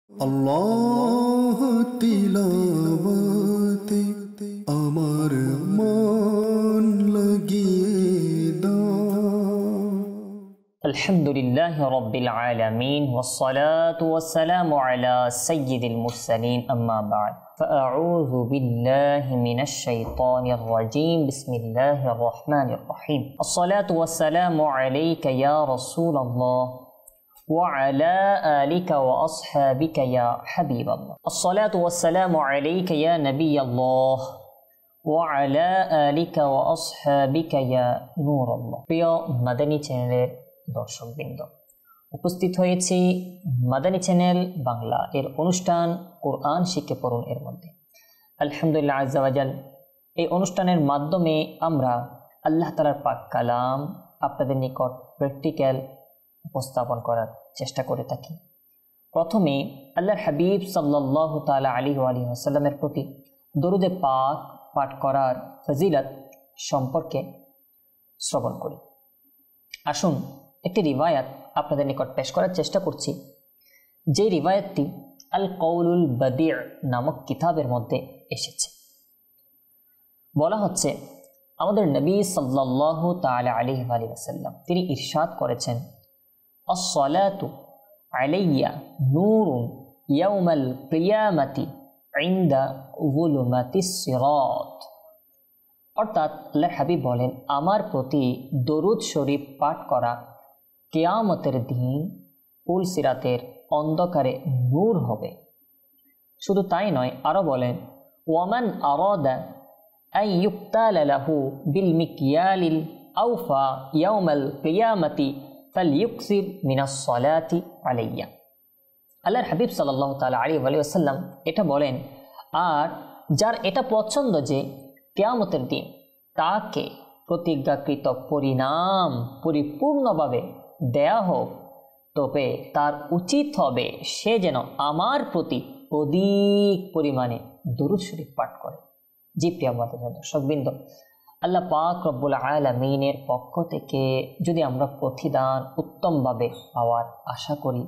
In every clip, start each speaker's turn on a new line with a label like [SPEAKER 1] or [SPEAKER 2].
[SPEAKER 1] আল্লাহ তিলাওয়াতে আমার মন লাগিয়ে দাও।
[SPEAKER 2] আলহামদুলিল্লাহি রাব্বিল আলামিন ওয়াসসালাতু ওয়াসসালামু আলা সাইয়্যিদিল মুরসালিন আম্মা বা'দ ফাআউযু বিল্লাহি মিনাশ শাইতানির রাজীম বিসমিল্লাহির রহমানির রহিম আসসালাতু ওয়াসসালামু আলাইকা ইয়া রাসূলুল্লাহ وعلى آلك وأصحابك يا حبيب الله الصلاة والسلام عليك يا نبي الله وعلى آلك وأصحابك يا نور الله প্রিয় মাদানী চ্যানেলের দর্শকবৃন্দ, উপস্থিত হয়েছি মাদানী চ্যানেল বাংলা এর অনুষ্ঠান কোরআন শিখে পড়ুন এর মধ্যে। আলহামদুলিল্লাহ আজ্জা ওয়া জাল, এই অনুষ্ঠানের মাধ্যমে আমরা আল্লাহ তাআলার পাক কালাম আপনাদের নিকট প্র্যাকটিক্যাল উপস্থাপন করার চেষ্টা করে থাকি। প্রথমে আল্লাহর হাবিব সাল্লাল্লাহু তাআলা আলাইহি ওয়াসাল্লামের প্রতি দরুদে পাক পাঠ করার ফজিলত সম্পর্কে শ্রবণ করি। আসুন একটি রিওয়ায়াত আপনাদের নিকট পেশ করার চেষ্টা করছি, যে রিওয়ায়াতটি আল কওলুল বাদি' নামক কিতাবের মধ্যে এসেছে। বলা হচ্ছে, আমাদের নবী সাল্লাল্লাহু তাআলা আলাইহি ওয়াসাল্লাম তিনি ইরশাদ করেছেন, الصلاة علي نور يوم القيامة عند ظلمات الصراط। অর্থাৎ আল্লাহর হাবিব বলেন, আমার প্রতি দরুদ শরীফ পাঠ করা কিয়ামতের দিন পুল সিরাতের অন্ধকারে নূর হবে। শুধু তাই নয়, আরো বলেন, ওয়ামান আরাদা আন ইউক্তালা লাহু বিল মিকয়ালিল আওফা ইয়াউমাল কিয়ামাতি ফালইউকসির মিনাস সালাতি আলাইয়া। আল্লাহর হাবিব সাল্লাল্লাহু তাআলা আলাইহি ওয়াসাল্লাম এটা বলেন, আর যার এটা পছন্দ যে কিয়ামতের দিন তাকে প্রতিজ্ঞাকৃত পরিণাম পরিপূর্ণভাবে দেয়া হোক, তবে তার উচিত হবে সে যেন আমার প্রতি অধিক পরিমাণে দরুদ শরীফ পাঠ করে। জি প্রিয় দর্শকবৃন্দ, আল্লাহ পাক রব্বুল আলামিনের পক্ষ থেকে যদি আমরা প্রতিদান উত্তমভাবে পাওয়ার আশা করি,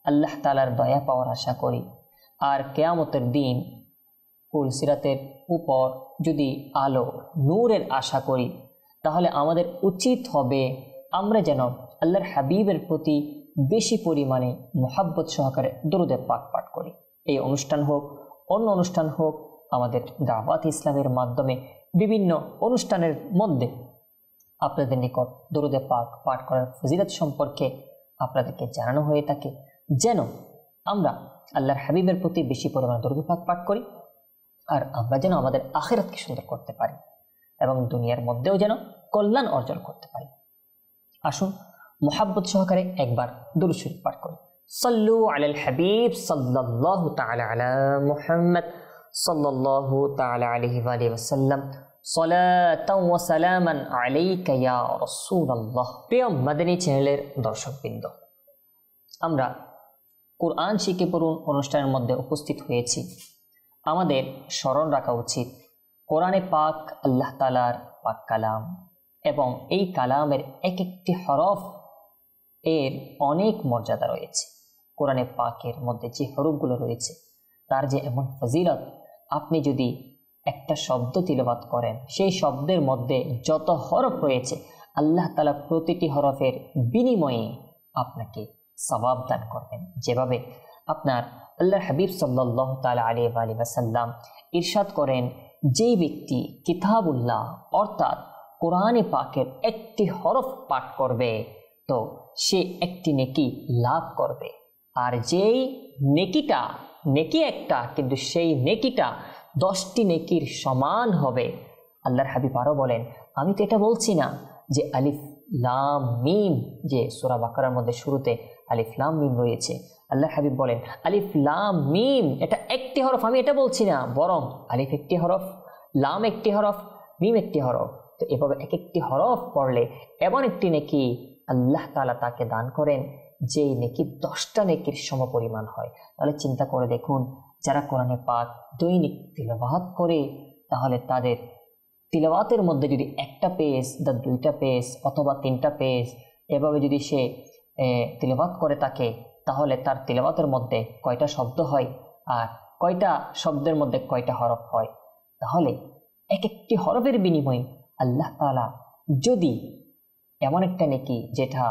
[SPEAKER 2] আল্লাহ তাআলার দয়া পাওয়ার আশা করি, আর কিয়ামতের দিন পুল সিরাতের উপর যদি আলো নূরের আশা করি, তাহলে আমাদের উচিত হবে আমরা যেন আল্লাহর হাবিবের প্রতি বেশি পরিমাণে মুহাব্বত সহকারে দরুদে পাক পাঠ করি। এই অনুষ্ঠান হোক, অন্য অনুষ্ঠান হোক, আমাদের দাওয়াত ইসলামের মাধ্যমে বিভিন্ন অনুষ্ঠানের মধ্যে আপনাদের নিকট দরুদে পাক পাঠ করার ফজিলত সম্পর্কে আপনাদেরকে জানানো হয়ে থাকে, যেন আমরা আল্লাহর হাবিবের প্রতি বেশি পরিমাণে দরুদে পাক পাঠ করি, আর আমরা যেন আমাদের আখিরাতকে সুন্দর করতে পারি এবং দুনিয়ার মধ্যেও যেন কল্যাণ অর্জন করতে পারি। আসুন মুহাব্বত সহকারে একবার দরুদ শরীফ পাঠ করি। সাল্লু আলাল হাবিব সাল্লাল্লাহু তাআলা আলা মুহাম্মদ সাল্লাল্লাহু তাআলা আলাইহি ওয়াসাল্লাম সালাতান ওয়া সালামান আলাইকা ইয়া রাসূলুল্লাহ। প্রিয় মাদানী চ্যানেলের দর্শকবৃন্দ, আমরা কোরআন শিখে পড়ুন অনুষ্ঠানের মধ্যে উপস্থিত হয়েছি। আমাদের স্মরণ রাখা উচিত, কোরআনে পাক আল্লাহ তাআলার পাক কালাম এবং এই কালামের এক একটি হরফ এর অনেক মর্যাদা রয়েছে। কোরআনে পাকের মধ্যে যে হরফগুলো রয়েছে তার যে এমন ফজিলত, আপনি যদি একটা শব্দ তিলাওয়াত করেন, সেই শব্দের মধ্যে যত হরফ রয়েছে আল্লাহ তাআলা প্রতিটি হরফের বিনিময়ে আপনাকে সওয়াব দান করবেন। যেভাবে আপনার আল্লাহর হাবিব সাল্লাল্লাহু তাআলা আলাইহি ওয়াসাল্লাম ইরশাদ করেন, যেই ব্যক্তি কিতাবুল্লাহ অর্থাৎ কোরআনে পাকের একটি হরফ পাঠ করবে তো সে একটি নেকি লাভ করবে, আর যেই নেকিটা নেকি একটা, কিন্তু সেই নেকিটা 10টি নেকির সমান হবে। আল্লাহর হাবিব আরো বলেন, আমি তো এটা বলছি না যে আলিফ লাম মিম, যে সূরা বাকারার মধ্যে শুরুতে আলিফ লাম মিম রয়েছে, আল্লাহর হাবিব বলেন আলিফ লাম মিম এটা একটি হরফ, আমি এটা বলছি না, বরং আলিফ একটি হরফ, লাম একটি হরফ, মিম একটি হরফ। তো এভাবে এক একটি হরফ পড়লে এমন একটি নেকি আল্লাহ তাআলা তাকে দান করেন যেই নেকি 10টা নেকির সমপরিমাণ হয়। তাহলে চিন্তা করে দেখুন, যারা কোরআনে পাক দৈনিক তিলাওয়াত করে, তাহলে তাদের তিলাওয়াতের মধ্যে যদি একটা পেজ বা 2টা পেজ অথবা 3টা পেজ এভাবে যদি সে তিলাওয়াত করে থাকে, তাহলে তার তিলাওয়াতের মধ্যে কয়টা শব্দ হয় আর কয়টা শব্দের মধ্যে কয়টা হরফ হয়। তাহলে এক একটি হরফের বিনিময়ে আল্লাহ তাআলা যদি এমন একটা নেকি যেটা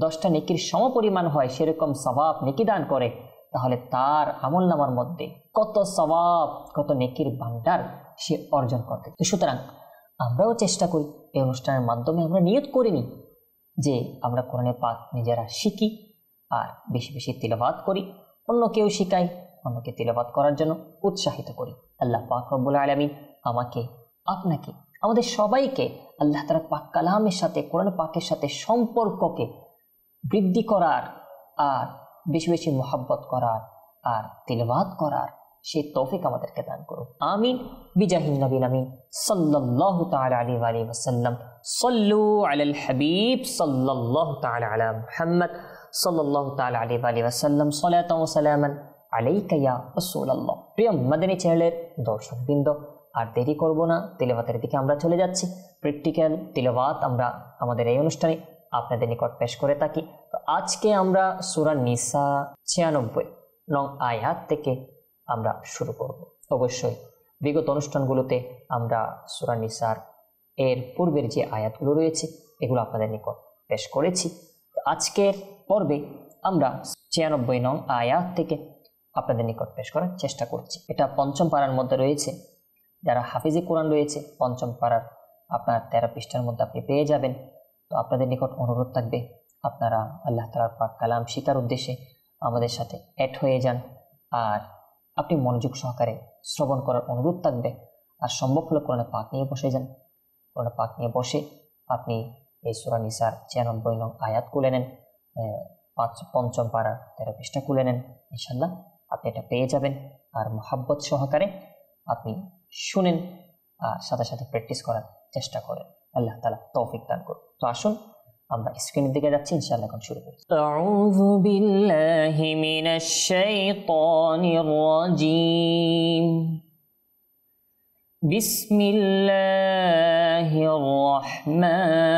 [SPEAKER 2] 10টা নেকির সমপরিমাণ হয় সেরকম সওয়াব নেকি দান করে, তাহলে তার আমলনামার মধ্যে কত সওয়াব, কত নেকির ভান্ডার সে অর্জন করতে। তো সুতরাং আমরাও চেষ্টা করি এই অনুষ্ঠানের মাধ্যমে আমরা নিয়ত করে নিই যে আমরা কোরআনে পাক নিজেরা শিখি আর বেশি বেশি তিলাওয়াত করি, অন্য কেউ শিখাই, অন্যকে তিলাওয়াত করার জন্য উৎসাহিত করি। আল্লাহ পাক রব্বুল আলামিন আমাকে, আপনাকে, আমাদের সবাইকে আল্লাহ তাআলার পাক কালামের সাথে, কোরআন পাকের সাথে সম্পর্ককে বৃদ্ধি করার আর বেশি বেশি মুহাব্বত করার আর তিলাওয়াত করার সেই তৌফিক আমাদেরকে দান করুন। আমিন বিজাহিন নবীল আমিন সাল্লাল্লাহু তাআলা আলাইহি ওয়া আলিহি ওয়াসাল্লাম। সাল্লু আলাল হাবিব সাল্লাল্লাহু তাআলা আলা মুহাম্মদ সাল্লাল্লাহু তাআলা আলাইহি ওয়া আলিহি ওয়াসাল্লাম। সালাতাও ওয়া সালামান আলাইকা ইয়া রাসূলুল্লাহ। প্রিয় মাদানী চ্যানেলের দর্শকবৃন্দ, আর দেরি করব না, তিলাওয়াতের দিকে আমরা চলে যাচ্ছি। প্র্যাকটিক্যাল তিলাওয়াত আমরা আমাদের এই অনুষ্ঠানে আপনাদের নিকট পেশ করে থাকি। তো আজকে আমরা সূরা নিসা 96 নং আয়াত থেকে আমরা শুরু করব। অবশ্যই বিগত অনুষ্ঠানগুলোতে আমরা সূরা নিসার এর পূর্বের যে আয়াতগুলো রয়েছে এগুলো আপনাদের নিকট পেশ করেছি। তো আজকের পর্বে আমরা 96 নং আয়াত থেকে আপনাদের নিকট পেশ করার চেষ্টা করছি। এটা পঞ্চম পারার মধ্যে রয়েছে। যারা হাফিজি কোরআন রয়েছে পঞ্চম পারার আপনার 13 পৃষ্ঠার মধ্যে আপনি পেয়ে যাবেন। তো আপনাদের নিকট অনুরোধ থাকবে আপনারা আল্লাহ তাআলার পাক কালাম শিকার উদ্দেশ্যে আমাদের সাথে অ্যাড হয়ে যান আর আপনি মনোযোগ সহকারে শ্রবণ করার অনুরোধ থাকবে। আর সম্ভব হলে কোরআন পাক নিয়ে বসে যান। কোরআন পাক নিয়ে বসে আপনি এই সূরা নিসার 96 নং আয়াত খুলে নেন, পঞ্চম পারার 13 পৃষ্ঠা খুলে নেন। ইনশাআল্লাহ আপনি এটা পেয়ে যাবেন। আর মুহাব্বত সহকারে আপনি শুনেন আর সাথে সাথে প্র্যাকটিস করার চেষ্টা করেন। আল্লাহ তাআলা তৌফিক দান করুন। তো আসুন আমরা স্ক্রিনের দিকে যাচ্ছি, ইনশাআল্লাহ এখন শুরু করি। আউযু বিল্লাহি মিনাশ শাইতানির রাজীম। বিসমিল্লাহির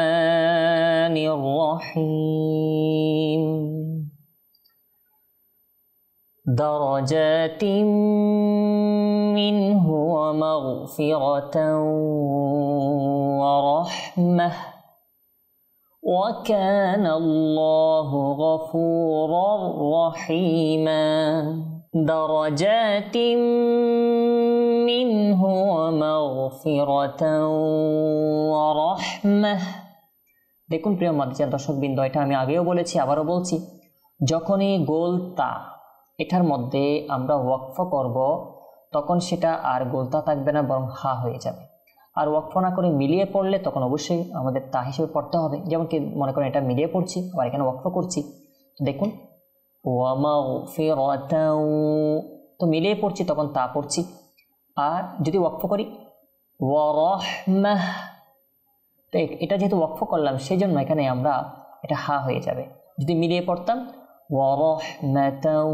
[SPEAKER 2] রাহমানির রাহিম। দারাজাতিম মিনহু ওয়া মাগফিরাতাও ওয়া রাহমাহ ওয়া কানা আল্লাহু গফুরার রহিমা। দারাজাতিম মিনহু ওয়া মাগফিরাতাও ওয়া রাহমাহ। দেখুন প্রিয় মাদ্রাসার দর্শকবৃন্দ, এটা আমি আগেও বলেছি, আবারও বলছি, যখনই গোলতা এটার মধ্যে আমরা ওয়াকফ করব তখন সেটা আর গোলতা থাকবে না, বরং হা হয়ে যাবে। আর ওয়াকফ না করে মিলিয়ে পড়লে তখন অবশ্যই আমাদের তা হিসেবে পড়তে হবে। যেমন কি মনে করেন এটা মিলিয়ে পড়ছি, আবার এখানে ওয়াকফ করছি, তো দেখুন ওয়া মাগফিরাতাও, তো মিলিয়ে পড়ছি তখন তা পড়ছি। আর যদি ওয়াকফ করি ওয়া রাহমাহ, তো এটা যেহেতু ওয়াকফ করলাম সেই জন্য এখানে আমরা এটা হা হয়ে যাবে। যদি মিলিয়ে পড়তাম ওয়া রাহমাতাও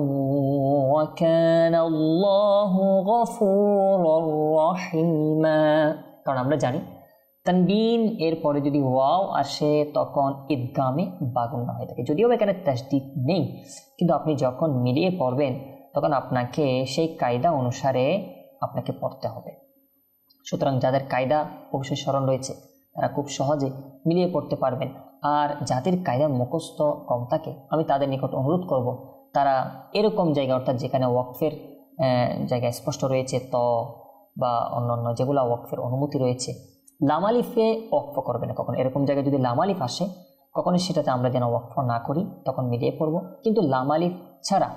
[SPEAKER 2] ওয়া কানা আল্লাহু গফুরার রহিমা, কারণ আমরা জানি তানবিন এর পরে যদি ওয়াও আসে তখন ইদগামে বাগুন্না হয়ে থাকে। যদিও এখানে তাসদীদ নেই, কিন্তু আপনি যখন মিলিয়ে পড়বেন তখন আপনাকে সেই কায়দা অনুসারে আপনাকে পড়তে হবে। সুতরাং যাদের কায়দা অবশ্যই স্মরণ রয়েছে তারা খুব সহজে মিলিয়ে পড়তে পারবেন। আর যাদের কায়দা মুখস্থ কম থাকে আমি তাদের নিকট অনুরোধ করব তারা এরকম জায়গা, অর্থাৎ যেখানে ওয়াকফের জায়গা স্পষ্ট রয়েছে ত বা অন্যান্য যেগুলো ওয়াকফের অনুমতি রয়েছে, লামালিফে ওয়াকফ করবে না কখনো। এরকম জায়গায় যদি লামালিফ আসে কখনো সেটাতে আমরা যেন ওয়াকফ না করি, তখন মিলিয়ে পড়ব। কিন্তু লামালিফ ছাড়া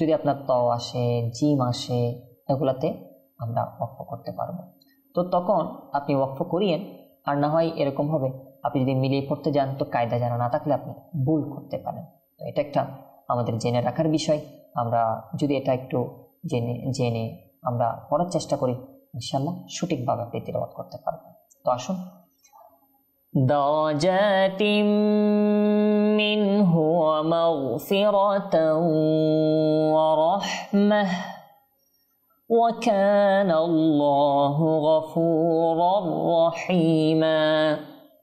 [SPEAKER 2] যদি আপনার ত আসে, জিম আসে, এগুলাতে আমরা ওয়াকফ করতে পারবো। তো তখন আপনি ওয়াকফ করিয়েন। আর না হয় এরকম হবে আপনি যদি মিলিয়ে পড়তে যান তো কায়দা জানা না থাকলে আপনি ভুল করতে পারেন। তো এটা একটা আমাদের জেনে রাখার বিষয়। আমরা যদি এটা একটু জেনে আমরা পড়ার চেষ্টা করি, ইনশাআল্লাহ সঠিকভাবে আপনি তিলাওয়াত করতে পারবেন। তো আসুন, দারাজাতিম মিনহু ওয়া মাগফিরাতাও ওয়া রাহমাহ ওয়া কানা আল্লাহু গফুরার রহিমা।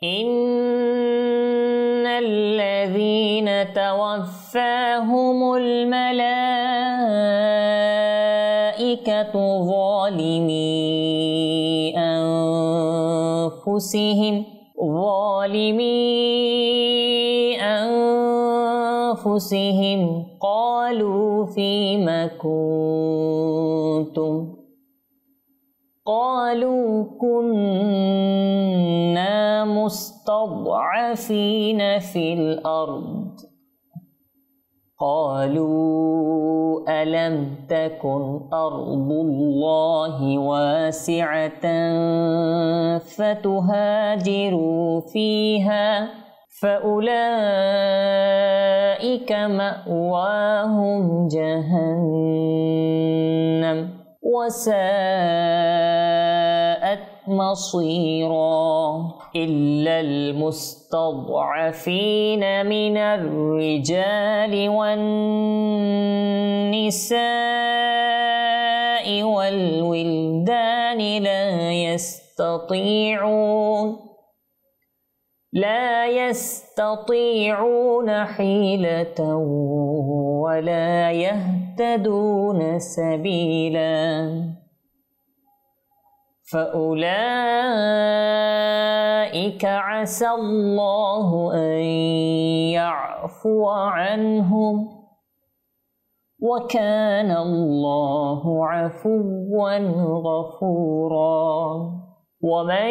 [SPEAKER 2] إن الذين توفاهم الملائكة ظالمي أنفسهم قالوا فيم كنتم قالوا كنا مستضعفين في الأرض قالوا ألم تكن أرض الله واسعة فتهاجروا فيها فأولئك مأواهم جهنم وساءت مصيرا إلا المستضعفين من الرجال والنساء والولدان لا يستطيعون حيلة ولا يهتدون سبيلا فأولئك عسى الله أن يعفو عنهم وكان الله عفوا غفورا ومن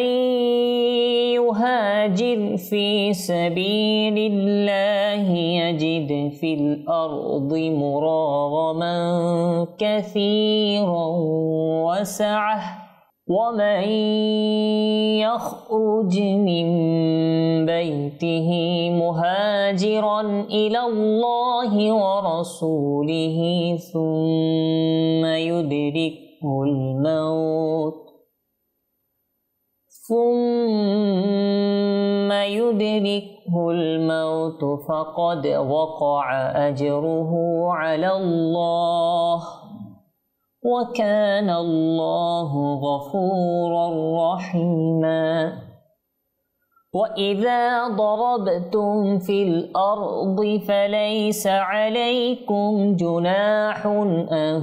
[SPEAKER 2] يهاجر في سبيل الله يجد في الأرض مراغما كثيرا وسعة ومن يخرج من بيته مهاجرا إلى الله ورسوله ثم يدركه الموت فقد وقع أجره على الله وكان الله غفورا رحيما وإذا ضربتم في الأرض فليس عليكم جناح أن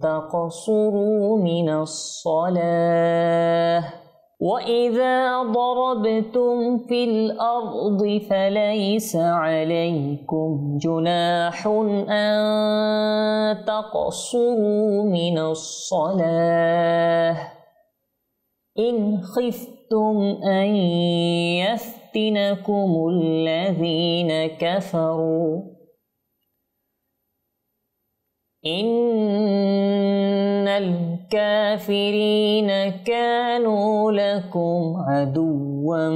[SPEAKER 2] تقصروا من الصلاة وإذا ضربتم في الأرض فليس عليكم جناح أن تقصروا من الصلاة إن خفتم أن يفتنكم الذين كفروا إن الكافرين كانوا لكم عدوا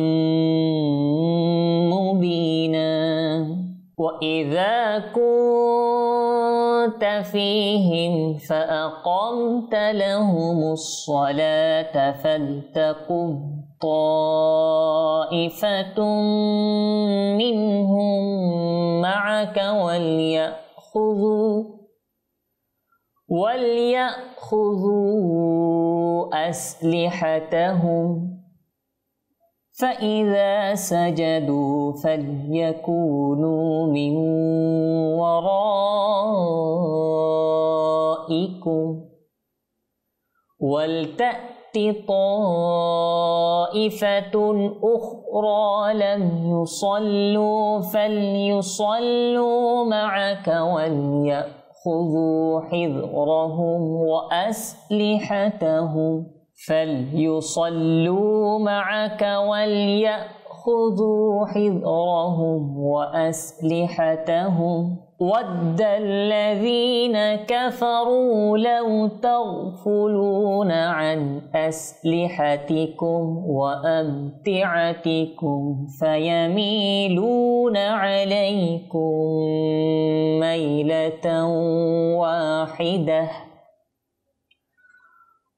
[SPEAKER 2] مبينا وإذا كنت فيهم فأقمت لهم الصلاة فلتقم طائفة منهم معك وليأخذوا أسلحتهم فإذا سجدوا فليكونوا من ورائكم ولتأت طائفة أخرى لم يصلوا فليصلوا معك وليأخذوا حذرهم وأسلحتهم ود الذين كفروا لو تغفلون عن أسلحتكم وأمتعتكم فيميلون عليكم ميلة واحدة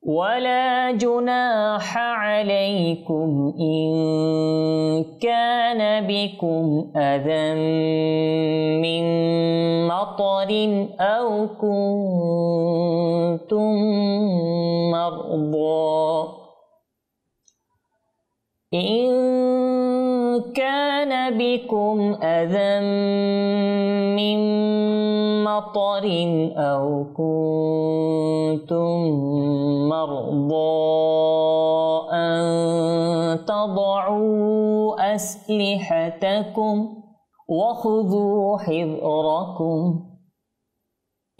[SPEAKER 2] ولا جناح عليكم إن كان بكم أذى من مطر أو كنتم مرضى إن بكم أذى من مطر أو كنتم مرضى أن تضعوا أسلحتكم وخذوا حذركم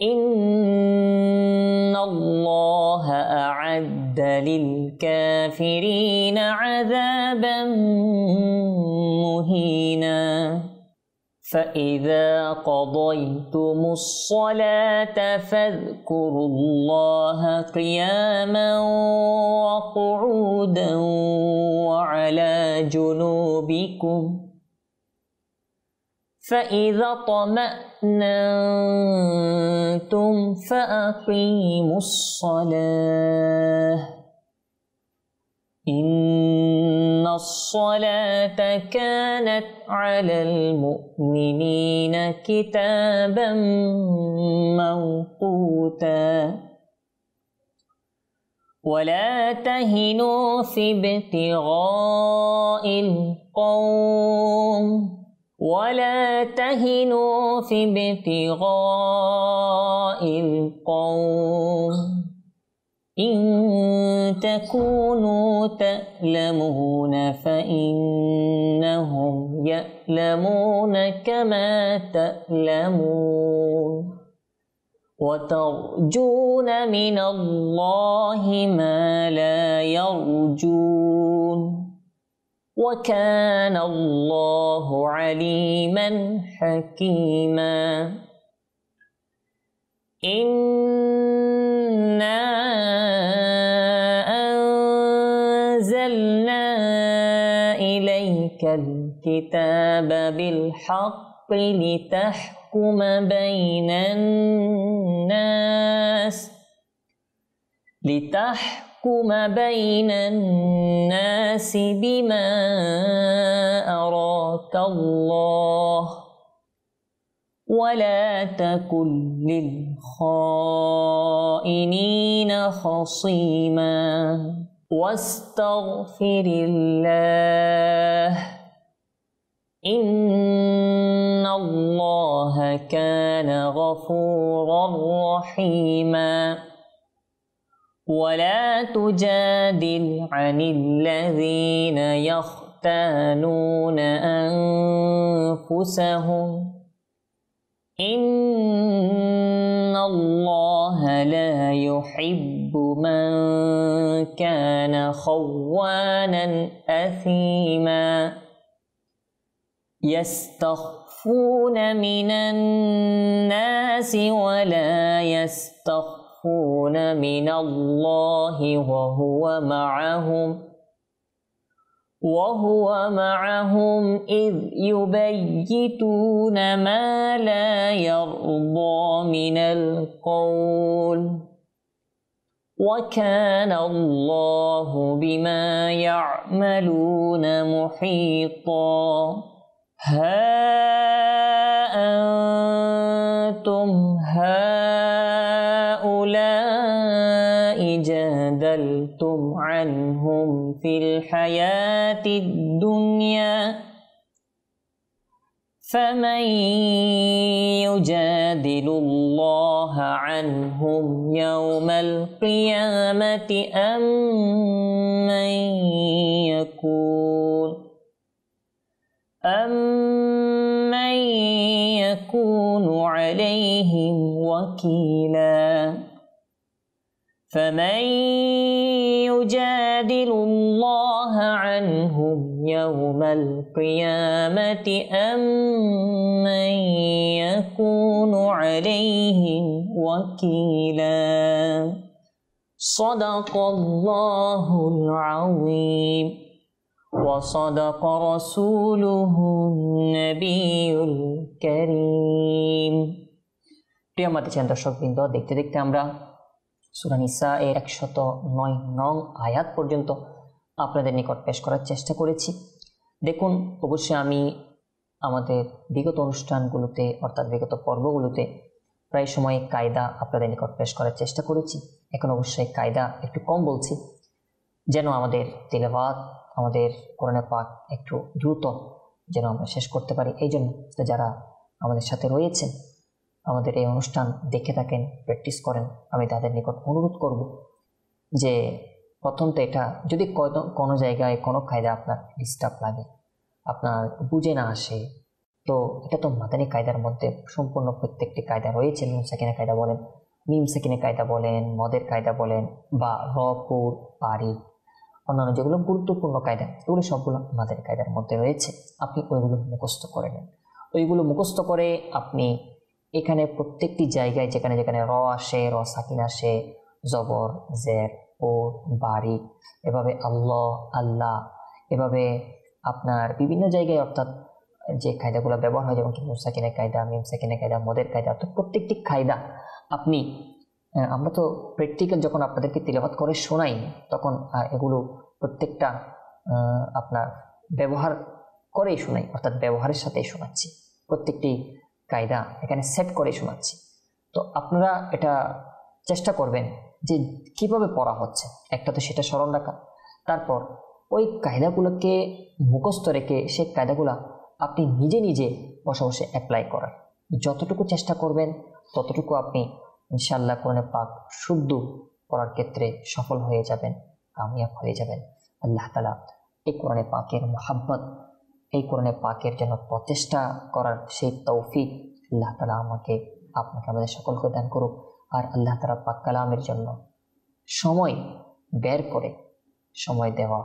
[SPEAKER 2] إن الله أعد للكافرين عذابا مهينا فإذا قضيتم الصلاة فاذكروا الله قياما وقعودا وعلى جنوبكم فإذا اطمأننتم فأقيموا الصلاة إن الصلاة كانت على المؤمنين كتابا موقوتا ولا تهنوا في ابتغاء القوم إن تكونوا تألمون فإنهم يألمون كما تألمون وترجون من الله ما لا يرجون وكان الله عليما حكيما إنا أنزلنا إليك الكتاب بالحق لتحكم بين الناس بما أراك الله ولا تكن للخائنين خصيما واستغفر الله إن الله كان غفورا رحيما ولا تجادل عن الذين يختانون أنفسهم إن الله لا يحب من كان خوانا أثيما يستخفون من الناس ولا يستخفون من الله وهو معهم إذ يبيتون ما لا يرضى من القول وكان الله بما يعملون محيطا ها أنتم هؤلاء جادلتم عنهم في الحياة الدنيا فمن يجادل الله عنهم يوم القيامة أم من يكون عليهم وكيلا فمن يجادل الله عنهم يوم القيامة أم من يكون عليهم وكيلا صدق الله العظيم وصدق رسوله النبي الكريم প্রিয় মাতৃ দর্শকবৃন্দ, দেখতে দেখতে আমরা সূরা নিসা এর 109 নং আয়াত পর্যন্ত আপনাদের নিকট পেশ করার চেষ্টা করেছি। দেখুন, অবশ্যই আমি আমাদের বিগত অনুষ্ঠানগুলোতে অর্থাৎ বিগত পর্বগুলোতে প্রায় সময় কায়দা আপনাদের নিকট পেশ করার চেষ্টা করেছি। এখন অবশ্যই কায়দা একটু কম বলছি, যেন আমাদের তিলাওয়াত, আমাদের কোরআনে পাক একটু দ্রুত যেন আমরা শেষ করতে পারি। এই জন্য যারা আমাদের সাথে রয়েছেন, আমাদের এই অনুষ্ঠান দেখে থাকেন, প্র্যাকটিস করেন, আমি তাদের নিকট অনুরোধ করব যে প্রথম তো এটা যদি কোনো জায়গায় কোনো কায়দা আপনার ডিস্টার্ব লাগে, আপনার বুঝে না আসে, তো এটা তো মাদানী কায়দার মধ্যে সম্পূর্ণ প্রত্যেকটি কায়দা রয়েছে। নুন সাকিনের কায়দা বলেন, মিম সাকিনের কায়দা বলেন, মদের কায়দা বলেন, বা রপুর পারি, অন্যান্য যেগুলো গুরুত্বপূর্ণ কায়দা, এগুলো সবগুলো মাদানী কায়দার মধ্যে রয়েছে। আপনি ওইগুলো মুখস্থ করে নেন। ওইগুলো মুখস্থ করে আপনি এখানে প্রত্যেকটি জায়গায় যেখানে যেখানে র আসে, র সাকিন আসে, জবর, জের, ও, বারি, এভাবে আল্লাহ, আল্লাহ, এভাবে আপনার বিভিন্ন জায়গায়, অর্থাৎ যে কায়দাগুলো ব্যবহার হয়, যেমন কি নুন সাকিনের কায়দা, মিম সাকিনের কায়দা, মদের কায়দা, তো প্রত্যেকটি কায়দা আপনি, আমরা তো প্র্যাকটিক্যাল যখন আপনাদেরকে তিলাওয়াত করে শোনাই, তখন এগুলো প্রত্যেকটা আপনার ব্যবহার করেই শোনাই, অর্থাৎ ব্যবহারের সাথেই শোনাচ্ছি, প্রত্যেকটি কায়দা এখানে সেট করে শোনাচ্ছি। তো আপনারা এটা চেষ্টা করবেন যে কিভাবে পড়া হচ্ছে, একটা তো সেটা স্মরণ রাখা, তারপর ওই কায়দাগুলোকে মুখস্থ রেখে সেই কায়দাগুলো আপনি নিজে নিজে বসে বসে অ্যাপ্লাই করার যতটুকু চেষ্টা করবেন, ততটুকু আপনি ইনশাআল্লাহ কোরআনে পাক শুদ্ধ করার ক্ষেত্রে সফল হয়ে যাবেন, কামিয়াব হয়ে যাবেন। আল্লাহ তাআলা এই কোরআনে পাকের মুহাব্বত, এই কোরআনে পাকের জন্য প্রচেষ্টা করার সেই তৌফিক আল্লাহ তাআলা আমাকে, আপনাকে, আমাদের সকলকে দান করুক। আর আল্লাহ তাআলা পাক কালামের জন্য সময় বের করে সময় দেওয়া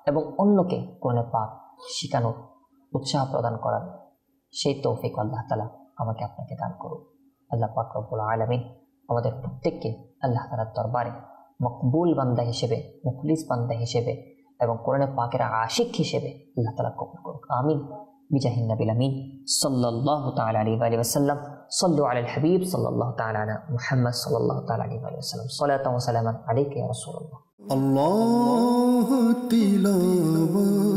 [SPEAKER 2] এবং অন্যকে কোরআনে পাক শেখানোর উৎসাহ প্রদান করার সেই তৌফিক আল্লাহ তাআলা আমাকে, আপনাকে দান করুক। আল্লাহ পাক রব্বুল আলামিন আমাদের প্রত্যেককে আল্লাহ তাআলার দরবারে মকবুল বান্দা হিসেবে, মুখলিস বান্দা হিসেবে এবং কোরআনে পাকের আশিক হিসেবে আল্লাহ তাআলা কবুল করুক। আমিন বিজাহিন নবিল আমিন সাল্লাল্লাহু তাআলা আলাইহি ওয়া সাল্লাম। সাল্লু আলাল হাবিব সাল্লাল্লাহু তাআলা আলা মুহাম্মদ সাল্লাল্লাহু তাআলা আলাইহি ওয়া সাল্লাম। সালাতান ওয়া সালামান আলাইকা ইয়া রাসূলুল্লাহ।
[SPEAKER 1] আল্লাহ তিলাওয়াত